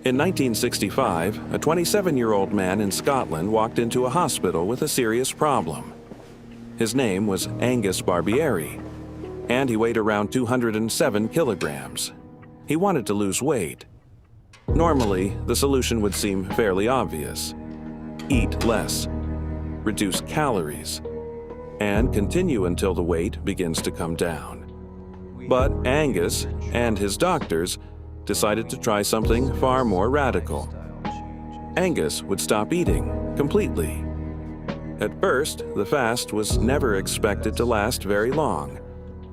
In 1965, a 27-year-old man in Scotland walked into a hospital with a serious problem. His name was Angus Barbieri, and he weighed around 207 kilograms. He wanted to lose weight. Normally, the solution would seem fairly obvious. Eat less, reduce calories, and continue until the weight begins to come down. But Angus and his doctors decided to try something far more radical. Angus would stop eating completely. At first, the fast was never expected to last very long,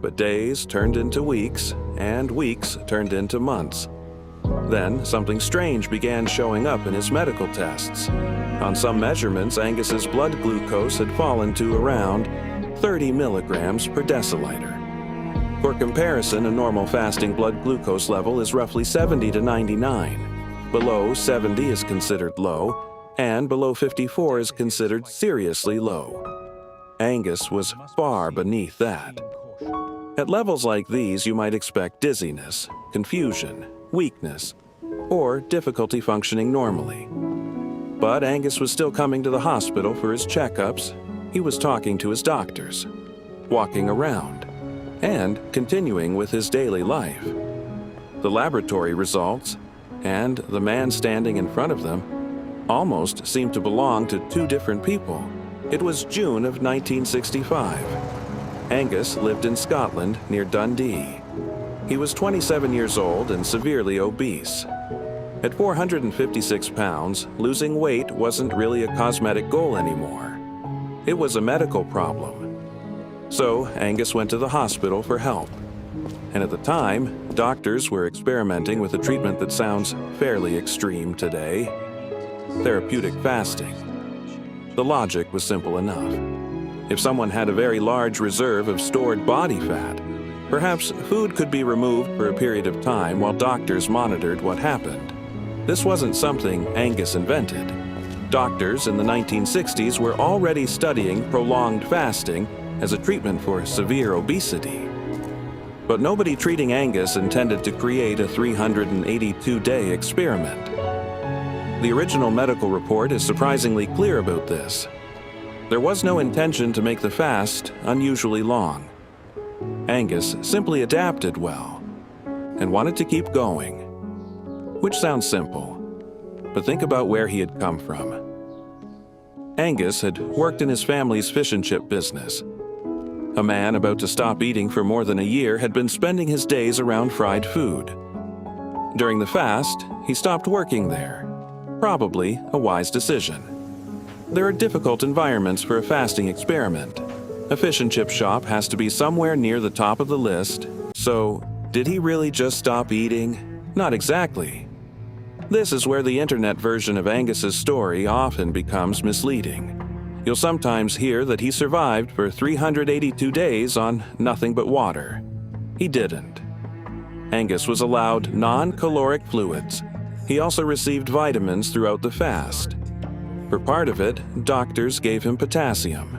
but days turned into weeks, and weeks turned into months. Then, something strange began showing up in his medical tests. On some measurements, Angus's blood glucose had fallen to around 30 milligrams per deciliter. For comparison, a normal fasting blood glucose level is roughly 70 to 99. Below 70 is considered low, and below 54 is considered seriously low. Angus was far beneath that. At levels like these, you might expect dizziness, confusion, weakness, or difficulty functioning normally. But Angus was still coming to the hospital for his checkups. He was talking to his doctors, walking around, and continuing with his daily life. The laboratory results and the man standing in front of them almost seemed to belong to two different people. It was June of 1965. Angus lived in Scotland near Dundee. He was 27 years old and severely obese. At 456 pounds, losing weight wasn't really a cosmetic goal anymore. It was a medical problem. So Angus went to the hospital for help. And at the time, doctors were experimenting with a treatment that sounds fairly extreme today: therapeutic fasting. The logic was simple enough. If someone had a very large reserve of stored body fat, perhaps food could be removed for a period of time while doctors monitored what happened. This wasn't something Angus invented. Doctors in the 1960s were already studying prolonged fasting as a treatment for severe obesity. But nobody treating Angus intended to create a 382-day experiment. The original medical report is surprisingly clear about this. There was no intention to make the fast unusually long. Angus simply adapted well and wanted to keep going. Which sounds simple, but think about where he had come from. Angus had worked in his family's fish and chip business. A man about to stop eating for more than a year had been spending his days around fried food. During the fast, he stopped working there. Probably a wise decision. There are difficult environments for a fasting experiment. A fish and chip shop has to be somewhere near the top of the list. So, did he really just stop eating? Not exactly. This is where the internet version of Angus's story often becomes misleading. You'll sometimes hear that he survived for 382 days on nothing but water. He didn't. Angus was allowed non-caloric fluids. He also received vitamins throughout the fast. For part of it, doctors gave him potassium.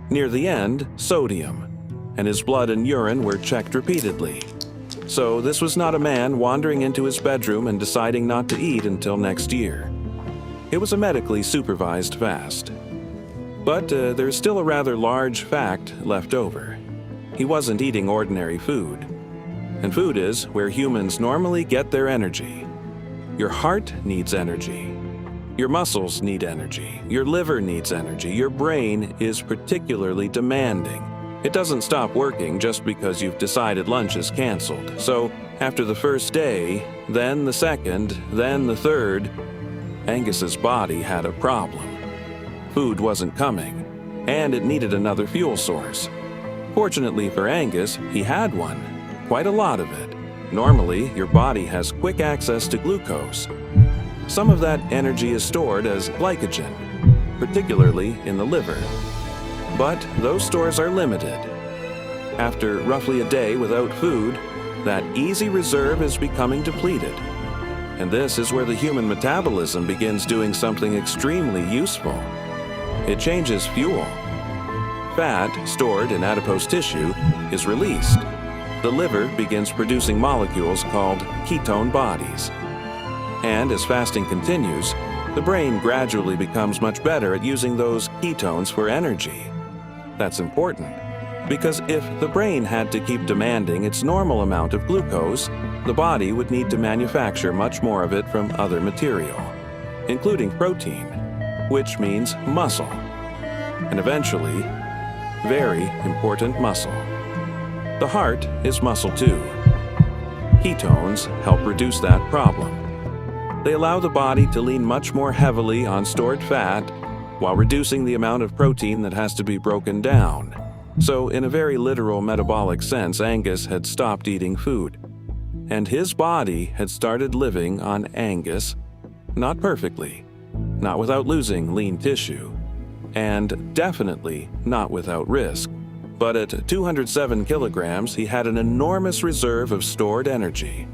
Near the end, sodium, and his blood and urine were checked repeatedly. So this was not a man wandering into his bedroom and deciding not to eat until next year. It was a medically supervised fast. But there's still a rather large fact left over. He wasn't eating ordinary food. And food is where humans normally get their energy. Your heart needs energy. Your muscles need energy. Your liver needs energy. Your brain is particularly demanding. It doesn't stop working just because you've decided lunch is canceled. So after the first day, then the second, then the third, Angus's body had a problem. Food wasn't coming, and it needed another fuel source. Fortunately for Angus, he had one, quite a lot of it. Normally, your body has quick access to glucose. Some of that energy is stored as glycogen, particularly in the liver. But those stores are limited. After roughly a day without food, that easy reserve is becoming depleted. And this is where the human metabolism begins doing something extremely useful. It changes fuel. Fat stored in adipose tissue is released. The liver begins producing molecules called ketone bodies. And as fasting continues, the brain gradually becomes much better at using those ketones for energy. That's important, because if the brain had to keep demanding its normal amount of glucose, the body would need to manufacture much more of it from other material, including protein, which means muscle, and eventually, very important muscle. The heart is muscle too. Ketones help reduce that problem. They allow the body to lean much more heavily on stored fat while reducing the amount of protein that has to be broken down. So, in a very literal metabolic sense, Angus had stopped eating food. And his body had started living on Angus, not perfectly, not without losing lean tissue, and definitely not without risk. But at 207 kilograms, he had an enormous reserve of stored energy.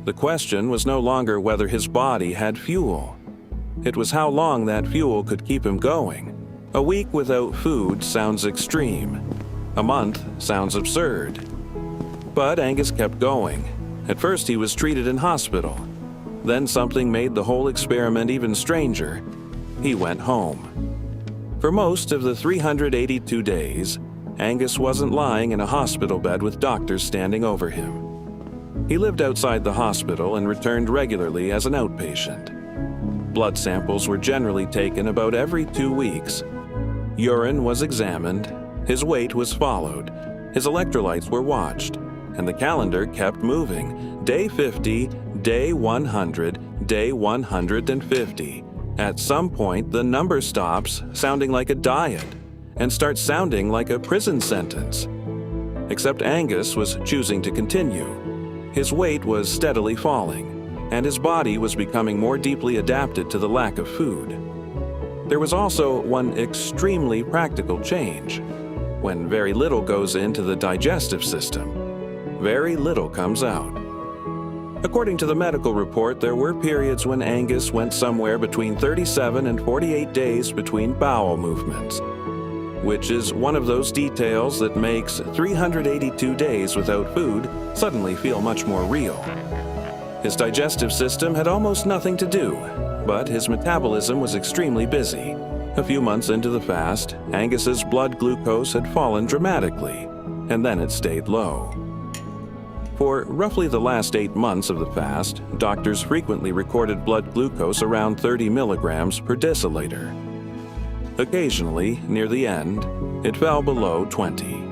The question was no longer whether his body had fuel. It was how long that fuel could keep him going. A week without food sounds extreme. A month sounds absurd. But Angus kept going. At first he was treated in hospital. Then something made the whole experiment even stranger. He went home. For most of the 382 days, Angus wasn't lying in a hospital bed with doctors standing over him. He lived outside the hospital and returned regularly as an outpatient. Blood samples were generally taken about every 2 weeks. Urine was examined, his weight was followed, his electrolytes were watched, and the calendar kept moving. Day 50, day 100, day 150. At some point, the number stops sounding like a diet and starts sounding like a prison sentence. Except Angus was choosing to continue. His weight was steadily falling, and his body was becoming more deeply adapted to the lack of food. There was also one extremely practical change. When very little goes into the digestive system, very little comes out. According to the medical report, there were periods when Angus went somewhere between 37 and 48 days between bowel movements, which is one of those details that makes 382 days without food suddenly feel much more real. His digestive system had almost nothing to do, but his metabolism was extremely busy. A few months into the fast, Angus's blood glucose had fallen dramatically, and then it stayed low. For roughly the last 8 months of the fast, doctors frequently recorded blood glucose around 30 milligrams per deciliter. Occasionally, near the end, it fell below 20.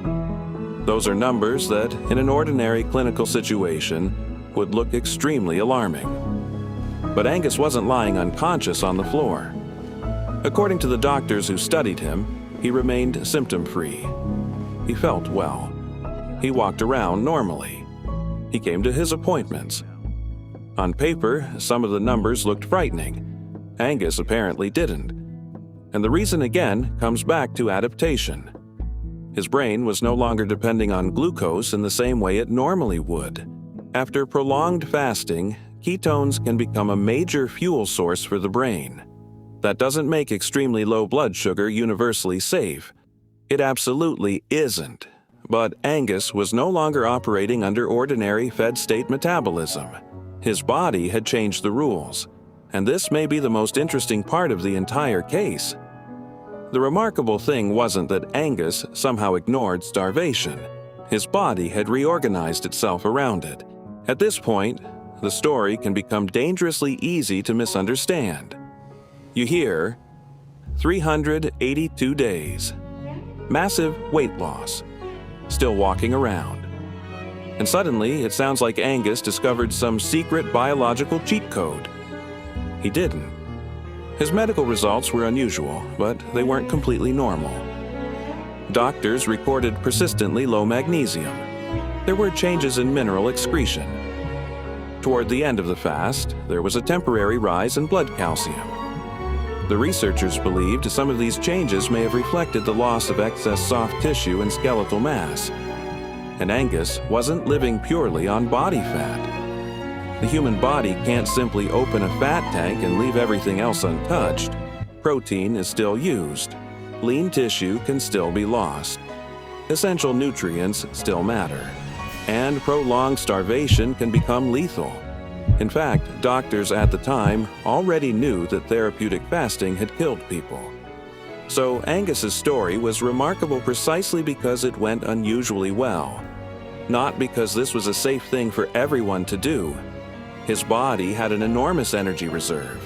Those are numbers that, in an ordinary clinical situation, would look extremely alarming. But Angus wasn't lying unconscious on the floor. According to the doctors who studied him, he remained symptom-free. He felt well. He walked around normally. He came to his appointments. On paper, some of the numbers looked frightening. Angus apparently didn't. And the reason again comes back to adaptation. His brain was no longer depending on glucose in the same way it normally would. After prolonged fasting, ketones can become a major fuel source for the brain. That doesn't make extremely low blood sugar universally safe. It absolutely isn't. But Angus was no longer operating under ordinary fed-state metabolism. His body had changed the rules, and this may be the most interesting part of the entire case. The remarkable thing wasn't that Angus somehow ignored starvation. His body had reorganized itself around it. At this point, the story can become dangerously easy to misunderstand. You hear, 382 days, massive weight loss, still walking around. And suddenly, it sounds like Angus discovered some secret biological cheat code. He didn't. His medical results were unusual, but they weren't completely normal. Doctors recorded persistently low magnesium. There were changes in mineral excretion. Toward the end of the fast, there was a temporary rise in blood calcium. The researchers believed some of these changes may have reflected the loss of excess soft tissue and skeletal mass. And Angus wasn't living purely on body fat. The human body can't simply open a fat tank and leave everything else untouched. Protein is still used. Lean tissue can still be lost. Essential nutrients still matter. And prolonged starvation can become lethal. In fact, doctors at the time already knew that therapeutic fasting had killed people. So Angus's story was remarkable precisely because it went unusually well. Not because this was a safe thing for everyone to do. His body had an enormous energy reserve.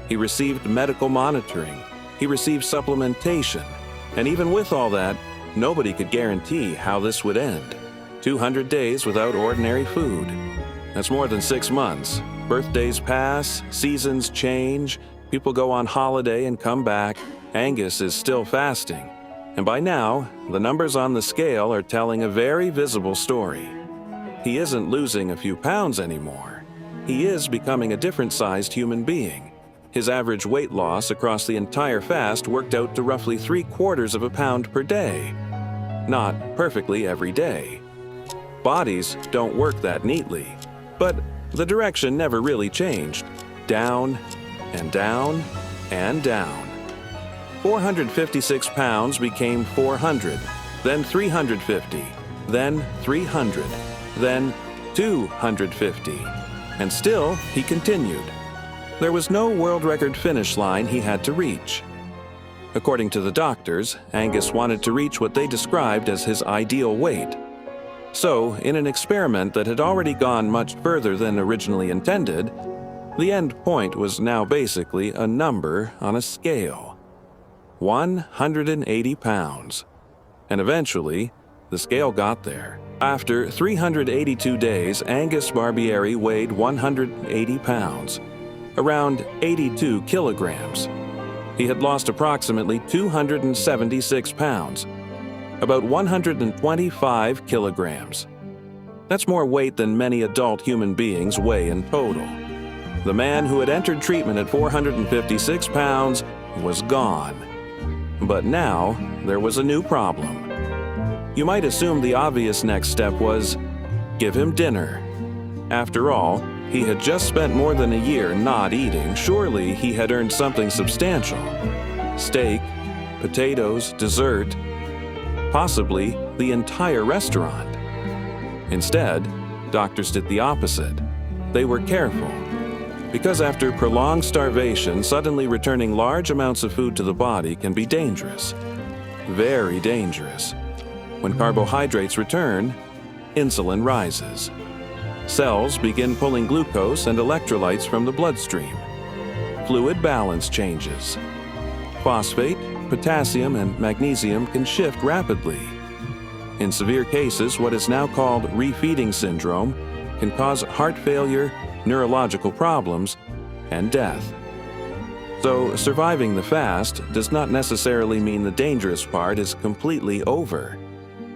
He received medical monitoring. He received supplementation. And even with all that, nobody could guarantee how this would end. 200 days without ordinary food. That's more than 6 months. Birthdays pass, seasons change, people go on holiday and come back. Angus is still fasting. And by now, the numbers on the scale are telling a very visible story. He isn't losing a few pounds anymore. He is becoming a different-sized human being. His average weight loss across the entire fast worked out to roughly 3/4 of a pound per day. Not perfectly every day. Bodies don't work that neatly. But the direction never really changed. Down and down and down. 456 pounds became 400, then 350, then 300, then 250. And still, he continued. There was no world record finish line he had to reach. According to the doctors, Angus wanted to reach what they described as his ideal weight. So, in an experiment that had already gone much further than originally intended, the end point was now basically a number on a scale. 180 pounds. And eventually, the scale got there. After 382 days, Angus Barbieri weighed 180 pounds, around 82 kilograms. He had lost approximately 276 pounds, about 125 kilograms. That's more weight than many adult human beings weigh in total. The man who had entered treatment at 456 pounds was gone. But now, there was a new problem. You might assume the obvious next step was, give him dinner. After all, he had just spent more than a year not eating. Surely he had earned something substantial. Steak, potatoes, dessert, possibly the entire restaurant. Instead, doctors did the opposite. They were careful. Because after prolonged starvation, suddenly returning large amounts of food to the body can be dangerous. Very dangerous. When carbohydrates return, insulin rises. Cells begin pulling glucose and electrolytes from the bloodstream. Fluid balance changes. Phosphate, potassium, and magnesium can shift rapidly. In severe cases, what is now called refeeding syndrome can cause heart failure, neurological problems, and death. So, surviving the fast does not necessarily mean the dangerous part is completely over.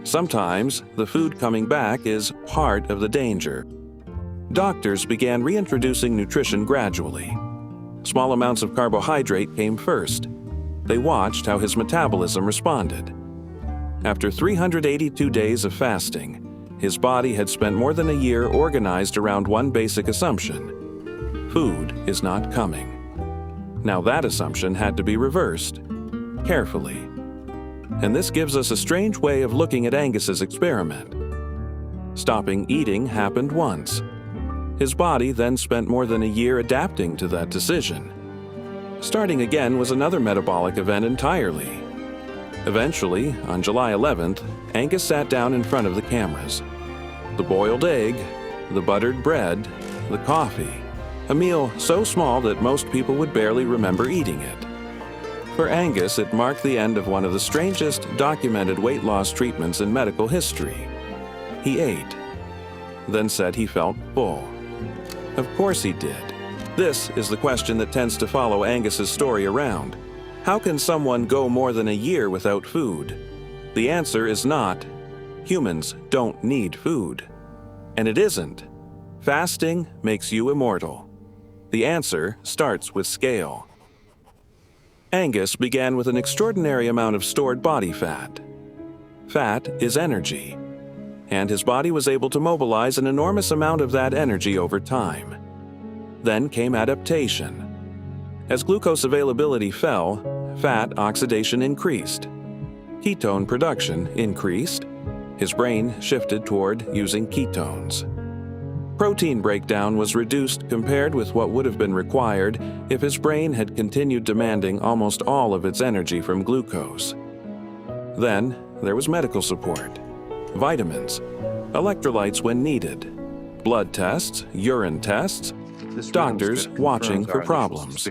Sometimes, the food coming back is part of the danger. Doctors began reintroducing nutrition gradually. Small amounts of carbohydrate came first. They watched how his metabolism responded. After 382 days of fasting, his body had spent more than a year organized around one basic assumption: food is not coming. Now that assumption had to be reversed, carefully. And this gives us a strange way of looking at Angus's experiment. Stopping eating happened once. His body then spent more than a year adapting to that decision. Starting again was another metabolic event entirely. Eventually, on July 11th, Angus sat down in front of the cameras. The boiled egg, the buttered bread, the coffee. A meal so small that most people would barely remember eating it. For Angus, it marked the end of one of the strangest documented weight loss treatments in medical history. He ate, then said he felt full. Of course he did. This is the question that tends to follow Angus's story around. How can someone go more than a year without food? The answer is not, humans don't need food. And it isn't, fasting makes you immortal. The answer starts with scale. Angus began with an extraordinary amount of stored body fat. Fat is energy, and his body was able to mobilize an enormous amount of that energy over time. Then came adaptation. As glucose availability fell, fat oxidation increased. Ketone production increased. His brain shifted toward using ketones. Protein breakdown was reduced compared with what would have been required if his brain had continued demanding almost all of its energy from glucose. Then, there was medical support, vitamins, electrolytes when needed, blood tests, urine tests, doctors watching for problems.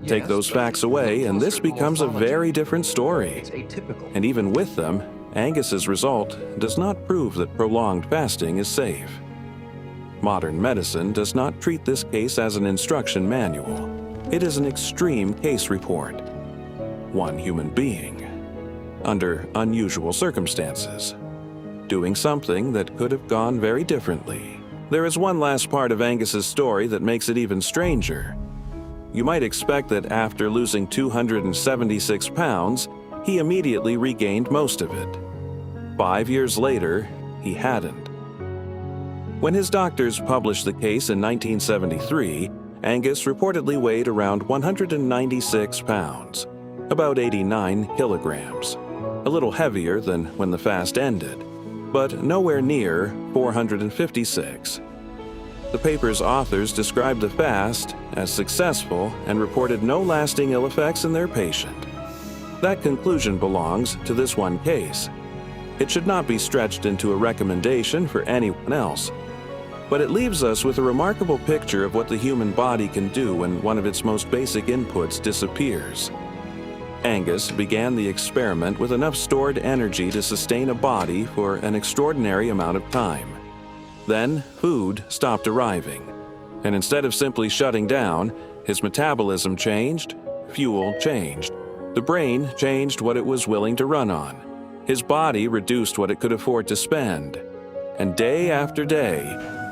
Take those facts away, and this becomes a very different story. And even with them, Angus's result does not prove that prolonged fasting is safe. Modern medicine does not treat this case as an instruction manual. It is an extreme case report. One human being, under unusual circumstances, doing something that could have gone very differently. There is one last part of Angus's story that makes it even stranger. You might expect that after losing 276 pounds, he immediately regained most of it. 5 years later, he hadn't. When his doctors published the case in 1973, Angus reportedly weighed around 196 pounds, about 89 kilograms, a little heavier than when the fast ended, but nowhere near 456. The paper's authors described the fast as successful and reported no lasting ill effects in their patient. That conclusion belongs to this one case. It should not be stretched into a recommendation for anyone else, but it leaves us with a remarkable picture of what the human body can do when one of its most basic inputs disappears. Angus began the experiment with enough stored energy to sustain a body for an extraordinary amount of time. Then, food stopped arriving, and instead of simply shutting down, his metabolism changed, fuel changed. The brain changed what it was willing to run on. His body reduced what it could afford to spend. And day after day,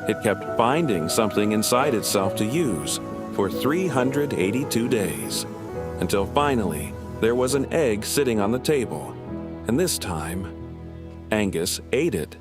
it kept finding something inside itself to use for 382 days, until finally there was an egg sitting on the table, and this time, Angus ate it.